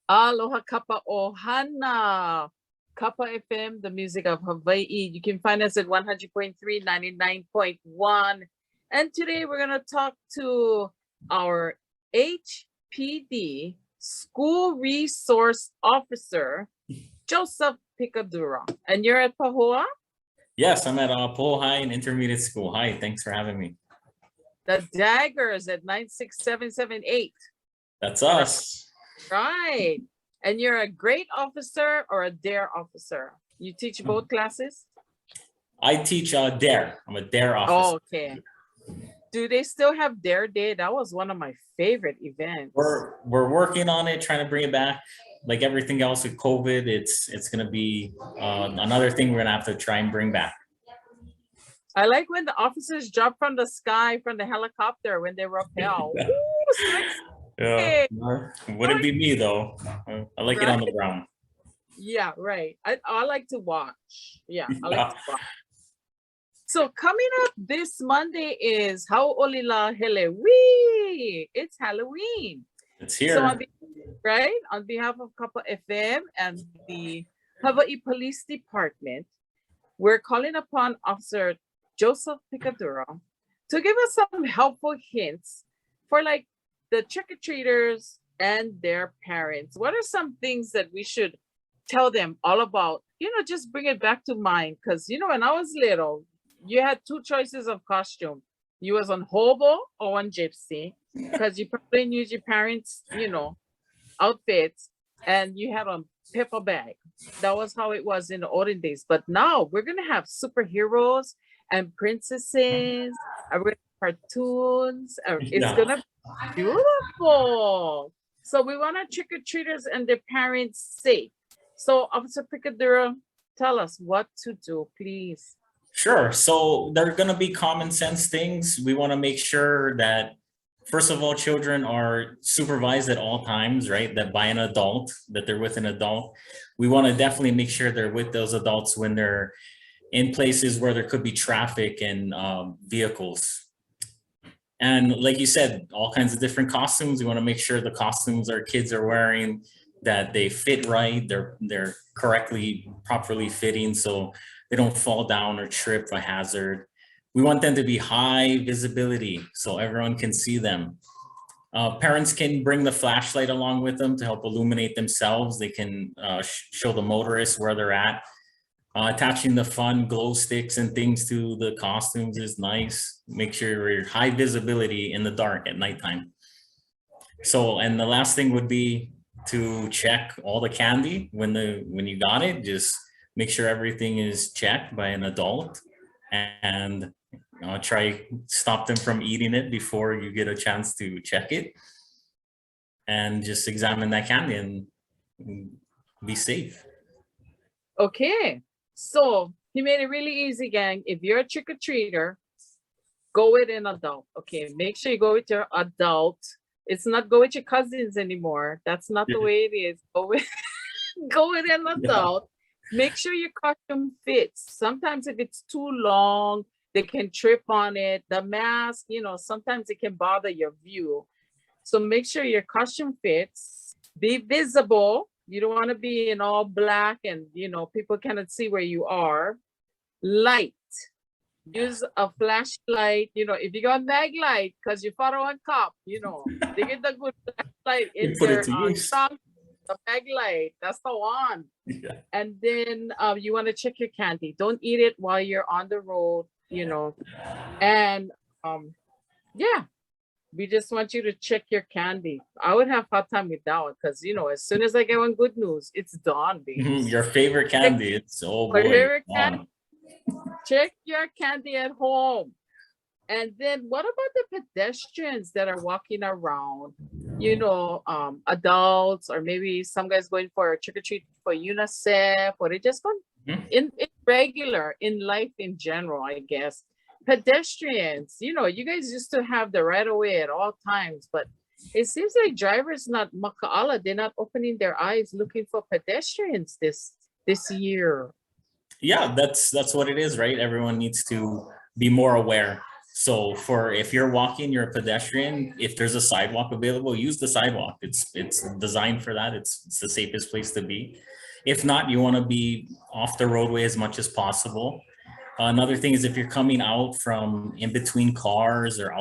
Aloha Kapa Ohana. Kapa FM, the music of Hawaii. You can find us at 100.3, 99.1. And today we're going to talk to our HPD School Resource Officer, Joseph Picadura. And you're at Pahoa? Yes, I'm at Pohai and Intermediate School. Hi, thanks for having me. The Daggers at 96778. That's us. Right. And you're a grade officer or a DARE officer? You teach both classes? I teach DARE. I'm a DARE officer. Oh, okay. Do they still have DARE Day? That was one of my favorite events. We're working on it, trying to bring it back. Like everything else with COVID, it's going to be another thing we're going to have to try and bring back. I like when the officers drop from the sky, from the helicopter, when they rappel. Yeah. Ooh, Yeah, wouldn't be me though. I like it on the ground. Yeah, right. I like to watch. Yeah, I like to watch. So coming up this Monday is Hau'olila Helewi. It's Halloween. It's here. So on behalf of Kapa FM and the Hawaii Police Department, we're calling upon Officer Joseph Picadura to give us some helpful hints for like the trick-or-treaters and their parents. What are some things that we should tell them all about? Just bring it back to mind. Because, when I was little, you had two choices of costume. You was on hobo or on gypsy, because you probably didn't use your parents', outfits, and you had a paper bag. That was how it was in the olden days. But now we're going to have superheroes and princesses, and we're gonna have cartoons. It's going to be beautiful. So we want our trick-or-treaters and their parents safe. So Officer Picadura, tell us what to do, please. Sure. So there are going to be common sense things. We want to make sure that, first of all, children are supervised at all times, right? That by an adult, that they're with an adult. We want to definitely make sure they're with those adults when they're in places where there could be traffic and vehicles. And like you said, all kinds of different costumes. We want to make sure the costumes our kids are wearing, that they fit right, they're correctly, properly fitting, so they don't fall down or trip a hazard. We want them to be high visibility so everyone can see them. Parents can bring the flashlight along with them to help illuminate themselves. They can show the motorists where they're at. Attaching the fun glow sticks and things to the costumes is nice. Make sure you're high visibility in the dark at nighttime. So, and the last thing would be to check all the candy when you got it. Just make sure everything is checked by an adult, and try stop them from eating it before you get a chance to check it, and just examine that candy and be safe. Okay, so he made it really easy, gang. If you're a trick-or-treater, go with an adult. Okay, make sure you go with your adult. It's not go with your cousins anymore. That's not the way it is. Go with an adult. Make sure your costume fits. Sometimes if it's too long, they can trip on it. The mask, sometimes it can bother your view. So make sure your costume fits. Be visible. You don't want to be in all black and, people cannot see where you are. Light. Use a flashlight. If you got mag light, because you follow one cop, they get the good flashlight in their the mag light. That's the one. Yeah. And then you want to check your candy. Don't eat it while you're on the road, And we just want you to check your candy. I would have a hard time with that one because, as soon as I get one good news, it's dawn, baby. Your favorite candy. It's my favorite candy. Check your candy at home. And then what about the pedestrians that are walking around? Adults, or maybe some guys going for a trick-or-treat for UNICEF, or they just going in regular, in life in general, I guess. Pedestrians, you guys used to have the right of way at all times, but it seems like drivers not maka'ala, they're not opening their eyes looking for pedestrians this year. Yeah, that's what it is, right? Everyone needs to be more aware. So if you're walking, you're a pedestrian, if there's a sidewalk available, use the sidewalk. It's designed for that. It's the safest place to be. If not, you want to be off the roadway as much as possible. Another thing is if you're coming out from in between cars or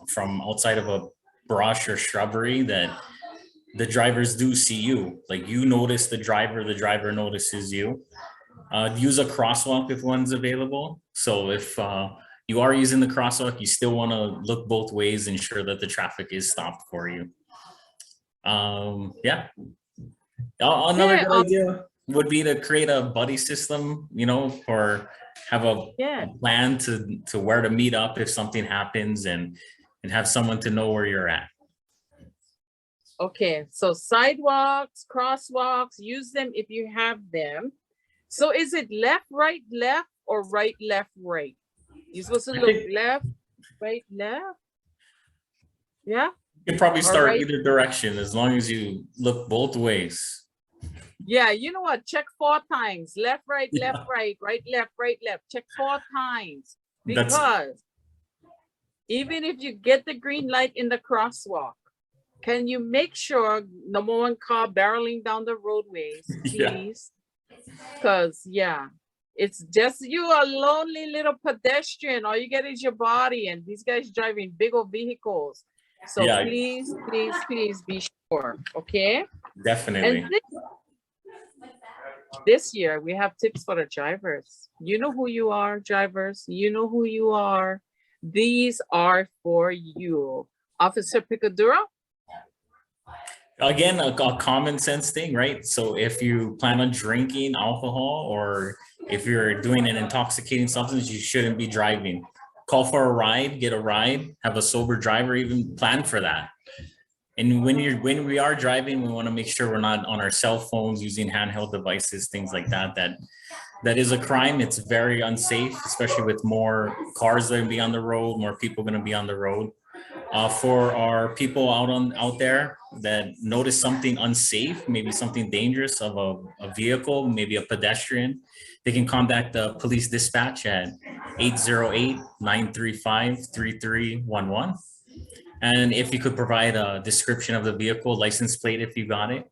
from outside of a brush or shrubbery, that the drivers do see you. Like you notice the driver notices you. Use a crosswalk if one's available. So if you are using the crosswalk, you still want to look both ways, ensure that the traffic is stopped for you. Yeah. Another good idea would be to create a buddy system, you know, or have a plan to where to meet up if something happens, and have someone to know where you're at. Okay, so sidewalks, crosswalks, use them if you have them. So is it left, right, or right, left, right? You're supposed to look left, right, left? Yeah? You can probably start either direction as long as you look both ways. Yeah, you know what? Check 4 times. Left, right, left, right, right, left. Check 4 times. Because even if you get the green light in the crosswalk, can you make sure number 1 car barreling down the roadways, please? Because it's just you, a lonely little pedestrian. All you get is your body, and these guys driving big old vehicles. So please be sure, okay? Definitely. And this year we have tips for the drivers. You know who you are, drivers. You know who you are. These are for you. Officer Picadura? Again, a common sense thing, right? So if you plan on drinking alcohol, or if you're doing an intoxicating substance, you shouldn't be driving. Call for a ride, get a ride, have a sober driver, even plan for that. And when we are driving, we want to make sure we're not on our cell phones, using handheld devices, things like that. That is a crime. It's very unsafe, especially with more cars that are going to be on the road, more people going to be on the road. For our people out there that notice something unsafe, maybe something dangerous of a vehicle, maybe a pedestrian, they can contact the police dispatch at 808-935-3311. And if you could provide a description of the vehicle, license plate if you got it.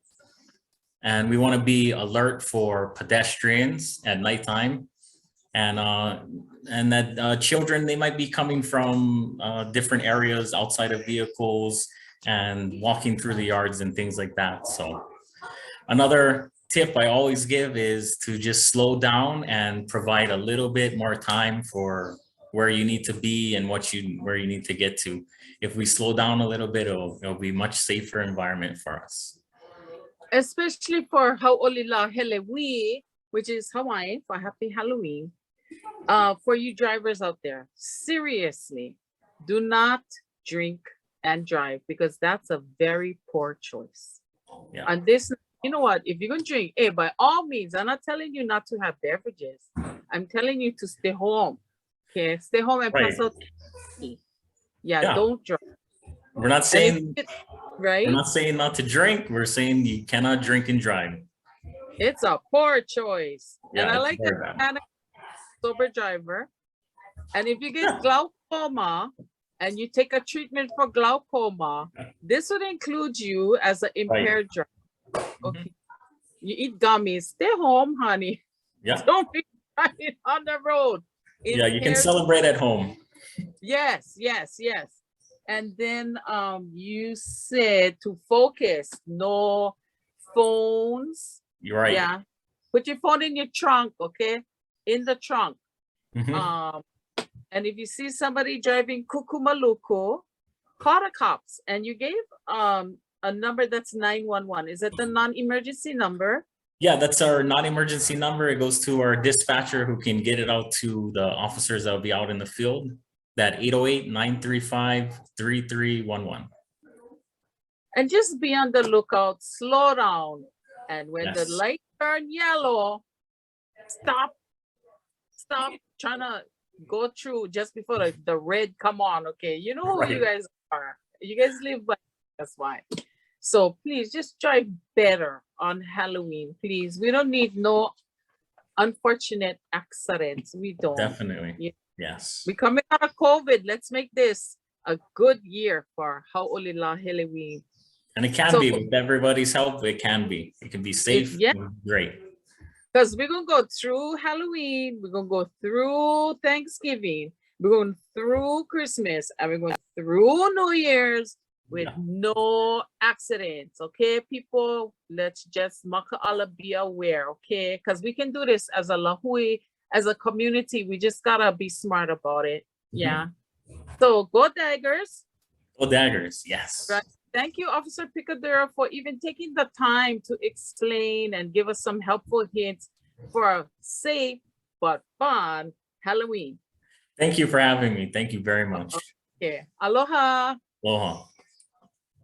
And we want to be alert for pedestrians at nighttime, and that children, they might be coming from different areas outside of vehicles and walking through the yards and things like that. So another tip I always give is to just slow down and provide a little bit more time for where you need to be and where you need to get to. If we slow down a little bit, it'll be much safer environment for us. Especially for Hau'olila Helewi, which is Hawaiian for Happy Halloween. For you drivers out there, seriously, do not drink and drive, because that's a very poor choice. Yeah. And this, you know what, if you're going to drink, hey, by all means, I'm not telling you not to have beverages. I'm telling you to stay home. Okay, stay home and pass out. Yeah, don't drive. We're not saying right. We're not saying not to drink. We're saying you cannot drink and drive. It's a poor choice. Yeah, and I like the sober driver. And if you get glaucoma and you take a treatment for glaucoma, this would include you as an impaired driver. Okay. You eat gummies, stay home, honey. Yeah. Don't be driving on the road. Yeah, you can celebrate at home. Yes. And then you said to focus, no phones. You're right. Yeah. Put your phone in your trunk, okay? In the trunk. Mm-hmm. And if you see somebody driving kukumaluku, call the cops. And you gave a number that's 911. Is that the non-emergency number? Yeah, that's our non-emergency number. It goes to our dispatcher, who can get it out to the officers that will be out in the field. That 808-935-3311. And just be on the lookout, slow down. And when the light turn yellow, stop trying to go through just before the red come on, okay? You know who you guys are. You guys live by, that's why. So please just drive better on Halloween, please. We don't need no unfortunate accidents. We don't. Definitely. Yes. We coming out of COVID. Let's make this a good year for Ha'olila Halloween. And it can So- be with everybody's help. It can be. It can be safe. yeah. And great. Because we're going to go through Halloween, we're going to go through Thanksgiving, we're going through Christmas, and we're going through New Year's with Yeah. no accidents. Okay, people, let's just maka'ala be aware, okay? Because we can do this as a lahui, as a community. We just got to be smart about it. Yeah. So go Daggers. Oh, daggers. Yes. Right. Thank you, Officer Picadura, for even taking the time to explain and give us some helpful hints for a safe but fun Halloween. Thank you for having me. Thank you very much. Okay. Aloha. Aloha.